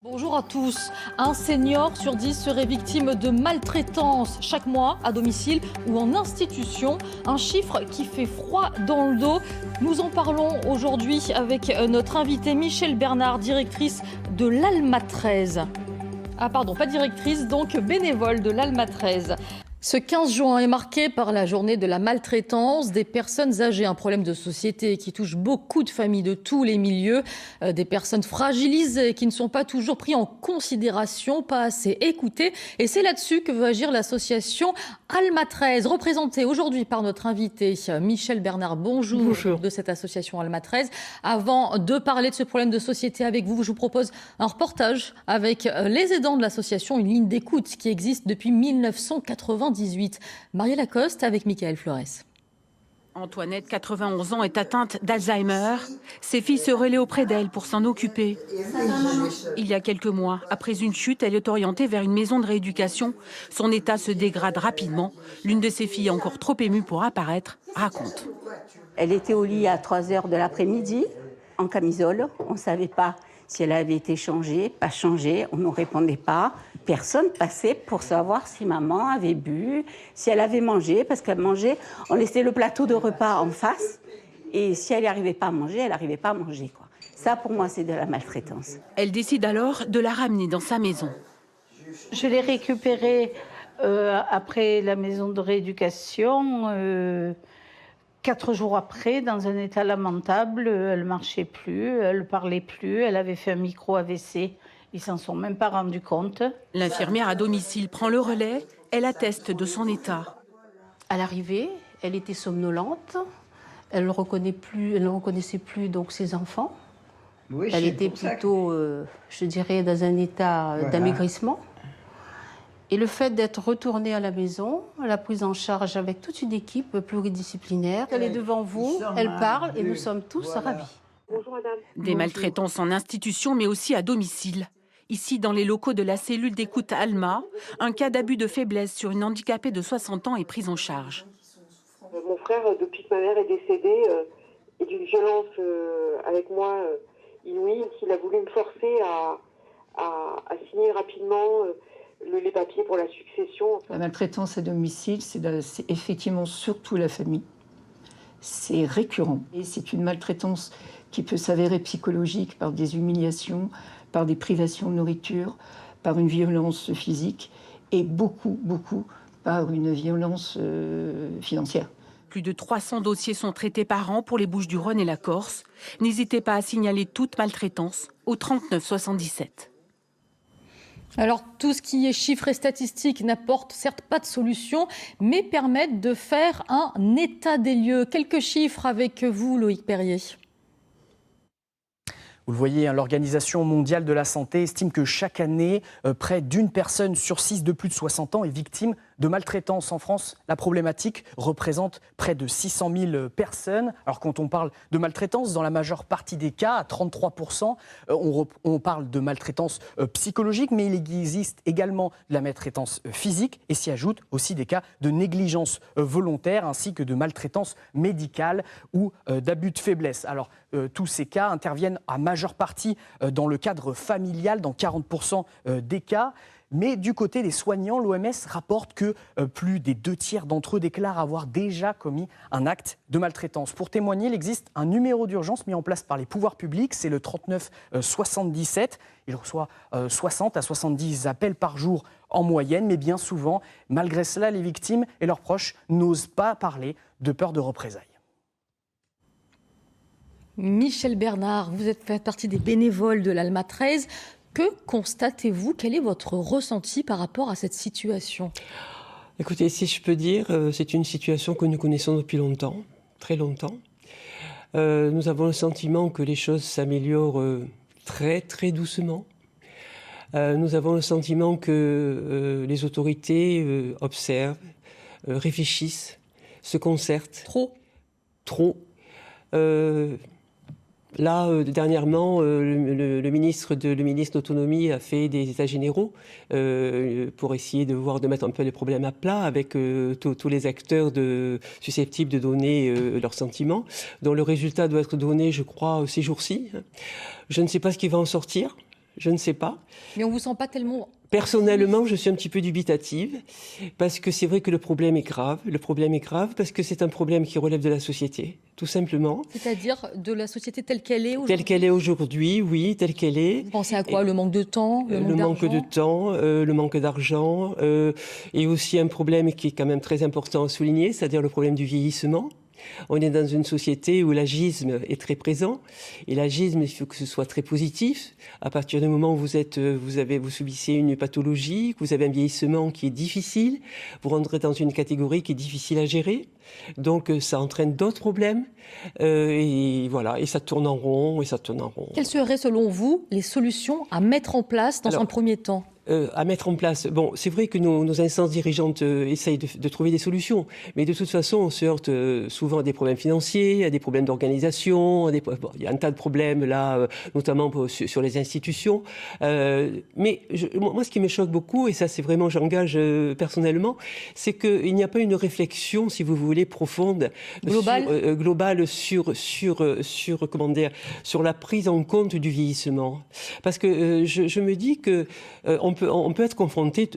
Bonjour à tous. Un senior sur 10 serait victime de maltraitance chaque mois à domicile ou en institution. Un chiffre qui fait froid dans le dos. Nous en parlons aujourd'hui avec notre invitée Michèle Bernard, directrice de l'Alma 13. Ah pardon, pas directrice, donc bénévole de l'Alma 13. Ce 15 juin est marqué par la journée de la maltraitance des personnes âgées, un problème de société qui touche beaucoup de familles de tous les milieux, des personnes fragilisées qui ne sont pas toujours prises en considération, pas assez écoutées. Et c'est là-dessus que veut agir l'association Alma 13, représentée aujourd'hui par notre invité Michèle Bernard. Bonjour. De cette association Alma 13. Avant de parler de ce problème de société avec vous, je vous propose un reportage avec les aidants de l'association, une ligne d'écoute qui existe depuis 1998. Marie Lacoste avec Michael Flores. Antoinette, 91 ans, est atteinte d'Alzheimer. Ses filles se relaient auprès d'elle pour s'en occuper. Il y a quelques mois, après une chute, elle est orientée vers une maison de rééducation. Son état se dégrade rapidement. L'une de ses filles, encore trop émue pour apparaître, raconte. Elle était au lit à 3h de l'après-midi, en camisole. On ne savait pas si elle avait été changée, pas changée. On ne répondait pas. Personne passait pour savoir si maman avait bu, si elle avait mangé, parce qu'elle mangeait, on laissait le plateau de repas en face, et si elle n'arrivait pas à manger, elle n'arrivait pas à manger, quoi. Ça, pour moi, c'est de la maltraitance. Elle décide alors de la ramener dans sa maison. Je l'ai récupérée après la maison de rééducation, 4 jours après, dans un état lamentable. Elle ne marchait plus, elle ne parlait plus, elle avait fait un micro-AVC. Ils s'en sont même pas rendus compte. L'infirmière à domicile prend le relais. Elle atteste de son état. À l'arrivée, elle était somnolente. Elle ne reconnaissait plus donc ses enfants. Oui, elle était plutôt, je dirais, dans un état d'amaigrissement. Et le fait d'être retournée à la maison, la prise en charge avec toute une équipe pluridisciplinaire. Elle est devant vous, elle parle et nous sommes tous ravis. Bonjour madame. Des maltraitances en institution, mais aussi à domicile. Ici, dans les locaux de la cellule d'écoute Alma, un cas d'abus de faiblesse sur une handicapée de 60 ans est pris en charge. Mon frère, depuis que ma mère est décédée, est d'une violence avec moi inouïe. Il a voulu me forcer à signer rapidement les papiers pour la succession. La maltraitance à domicile, c'est effectivement surtout la famille. C'est récurrent. Et c'est une maltraitance qui peut s'avérer psychologique par des humiliations, par des privations de nourriture, par une violence physique et beaucoup par une violence financière. Plus de 300 dossiers sont traités par an pour les Bouches-du-Rhône et la Corse. N'hésitez pas à signaler toute maltraitance au 39 77. Alors, tout ce qui est chiffres et statistiques n'apporte certes pas de solution, mais permettent de faire un état des lieux. Quelques chiffres avec vous, Loïc Perrier. Vous le voyez, l'Organisation mondiale de la santé estime que chaque année, près d'une personne sur 6 de plus de 60 ans est victime de maltraitance en France. La problématique représente près de 600 000 personnes. Alors quand on parle de maltraitance, dans la majeure partie des cas, à 33%, on parle de maltraitance psychologique, mais il existe également de la maltraitance physique et s'y ajoutent aussi des cas de négligence volontaire ainsi que de maltraitance médicale ou d'abus de faiblesse. Alors tous ces cas interviennent à majeure partie dans le cadre familial, dans 40% des cas. Mais du côté des soignants, l'OMS rapporte que plus des 2/3 d'entre eux déclarent avoir déjà commis un acte de maltraitance. Pour témoigner, il existe un numéro d'urgence mis en place par les pouvoirs publics, c'est le 39 77. Il reçoit 60 à 70 appels par jour en moyenne, mais bien souvent, malgré cela, les victimes et leurs proches n'osent pas parler de peur de représailles. Michèle Bernard, vous faites partie des bénévoles de l'Alma 13. Que constatez-vous? Quel est votre ressenti par rapport à cette situation? Écoutez, si je peux dire, c'est une situation que nous connaissons depuis longtemps, très longtemps. Nous avons le sentiment que les choses s'améliorent très, très doucement. Nous avons le sentiment que les autorités observent, réfléchissent, se concertent. Trop. Là, dernièrement, le ministre d'autonomie a fait des états généraux pour essayer de mettre un peu les problèmes à plat avec tous les acteurs susceptibles de donner leurs sentiments, dont le résultat doit être donné, je crois, ces jours-ci. Je ne sais pas ce qui va en sortir. Je ne sais pas. Mais on ne vous sent pas tellement... Personnellement, je suis un petit peu dubitative parce que c'est vrai que le problème est grave. Le problème est grave parce que c'est un problème qui relève de la société, tout simplement. C'est-à-dire de la société telle qu'elle est aujourd'hui? Telle qu'elle est aujourd'hui, oui, telle qu'elle est. Vous pensez à quoi? Le manque de temps? Le manque de temps, le manque d'argent, et aussi un problème qui est quand même très important à souligner, c'est-à-dire le problème du vieillissement. On est dans une société où l'agisme est très présent. Et l'agisme, il faut que ce soit très positif. À partir du moment où vous subissez une pathologie, que vous avez un vieillissement qui est difficile, vous rentrez dans une catégorie qui est difficile à gérer. Donc, ça entraîne d'autres problèmes. Et voilà, et ça tourne en rond, et ça tourne en rond. Quelles seraient, selon vous, les solutions à mettre en place dans un premier temps? À mettre en place. Bon, c'est vrai que nos instances dirigeantes essayent de trouver des solutions, mais de toute façon, on se heurte souvent à des problèmes financiers, à des problèmes d'organisation, il y a un tas de problèmes là, notamment sur les institutions. Mais moi, ce qui me choque beaucoup, et ça c'est vraiment, j'engage personnellement, c'est qu'il n'y a pas une réflexion, si vous voulez, profonde, globale sur la prise en compte du vieillissement. Parce que je me dis que on peut être confronté,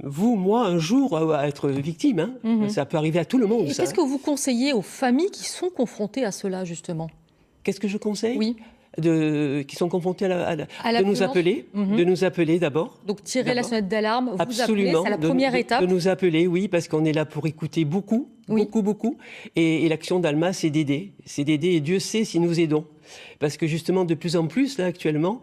vous, moi, un jour, à être victime. Hein. Ça peut arriver à tout le monde. Et qu'est-ce que vous conseillez aux familles qui sont confrontées à cela, justement? Qu'est-ce que je conseille? Oui. Qui sont confrontés de nous appeler, de nous appeler d'abord. Donc tirer la sonnette d'alarme, vous appelez, c'est la première étape. De nous appeler, oui, parce qu'on est là pour écouter beaucoup. Et l'action d'Alma, c'est d'aider. C'est d'aider, et Dieu sait si nous aidons. Parce que justement, de plus en plus, là, actuellement,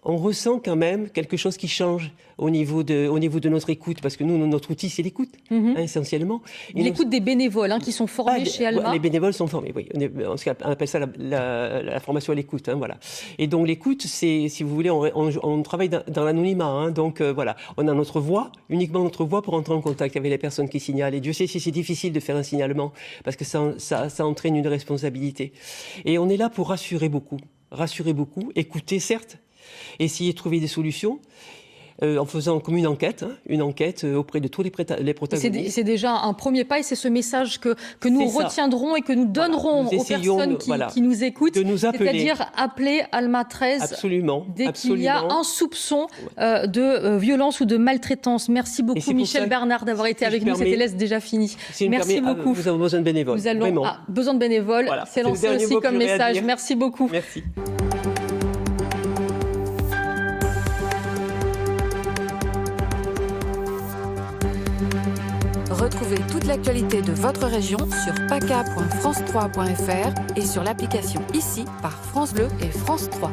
on ressent quand même quelque chose qui change au niveau de notre écoute, parce que nous, notre outil, c'est l'écoute, essentiellement. Et l'écoute des bénévoles qui sont formés chez Alma. Les bénévoles sont formés, oui. On appelle ça la formation à l'écoute, voilà. Et donc l'écoute, c'est, si vous voulez, on travaille dans l'anonymat, donc voilà. On a notre voix, uniquement notre voix pour entrer en contact avec les personnes qui signalent. Et Dieu sait si c'est difficile de faire un signalement, parce que ça entraîne une responsabilité. Et on est là pour rassurer beaucoup, écouter, certes, essayer de trouver des solutions en faisant comme une enquête auprès de tous les protagonistes. C'est déjà un premier pas, et c'est ce message que nous retiendrons et que nous donnerons aux personnes qui nous écoutent, c'est-à-dire appeler Alma 13 dès qu'il y a un soupçon de violence ou de maltraitance. Merci beaucoup Michel Bernard d'avoir été avec nous, c'était déjà fini. Merci beaucoup. Nous avons besoin de bénévoles. Nous allons besoin de bénévoles, c'est lancé aussi comme message. Merci beaucoup. Merci. Retrouvez toute l'actualité de votre région sur paca.france3.fr et sur l'application ici par France Bleu et France 3.